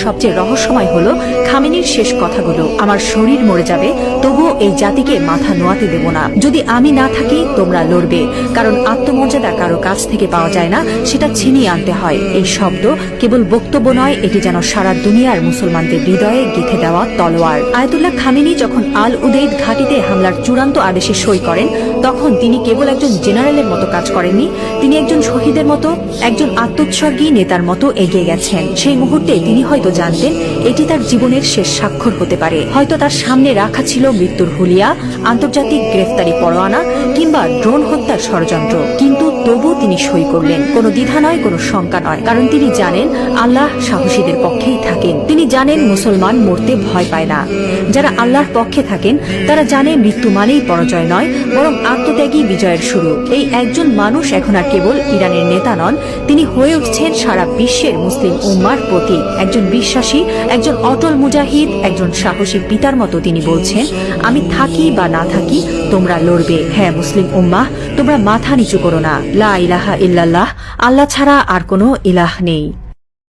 সবচেয়ে রহস্যময় হলো খামেনির শেষ কথাগুলো, আমার শরীর মরে যাবে তবুও এই জাতিকে মাথা নোয়াতে দেব না। যদি আমি না থাকি তোমরা লড়বে, কারণ আত্মমর্যাদা কারো কাছ থেকে পাওয়া যায় না, সেটা ছিনিয়ে আনতে হয়। এই শব্দ কেবল বক্তব্য নয়, এটি যেন সারা দুনিয়ার মুসলমানদের হৃদয়ে গেঁথে দেওয়া তলোয়ার। আয়াতুল্লাহ খামেনি যখন আল উদেইদ ঘাঁটিতে হামলার চূড়ান্ত আদেশে সই করেন, তখন তিনি কেবল একজন জেনারেলের মতো কাজ করেননি, তিনি একজন শহীদের মতো, একজন আত্মোৎসর্গী নেতার মতো এগিয়ে গেছেন। সেই মুহূর্তে তিনি হয়তো জানতেন এটি তার জীবনের শেষ স্বাক্ষর হতে পারে। হয়তো তার সামনে রাখা ছিল মৃত্যুর হুলিয়া, আন্তর্জাতিক গ্রেফতারি পরোয়ানা কিংবা ড্রোন হত্যার ষড়যন্ত্র, কিন্তু তবু তিনি সই করলেন। কোনো দ্বিধা নয়, কোনো শঙ্কা নয়, কারণ তিনি জানেন আল্লাহ সাহসীদের পক্ষেই থাকেন। তিনি জানেন মুসলমান মরতে ভয় পায় না। যারা আল্লাহর পক্ষে থাকেন তারা জানে মৃত্যু মানেই পরাজয় নয়, বরং আত্মত্যাগী বিজয়ের শুরু। এই একজন মানুষ এখন আর কেবল ইরানের নেতা নন, তিনি হয়ে উঠছেন সারা বিশ্বের মুসলিম উম্মার প্রতীক। একজন বিশ্বাসী, একজন অটল মুজাহিদ, একজন সাহসী পিতার মতো তিনি বলছেন, আমি থাকি বা না থাকি তোমরা লড়বে। হ্যাঁ মুসলিম উম্মাহ, তোমরা মাথা নিচু করো না। লা ইলাহা ইল্লাল্লাহ, আল্লাহ ছাড়া আর কোনো ইলাহ নেই।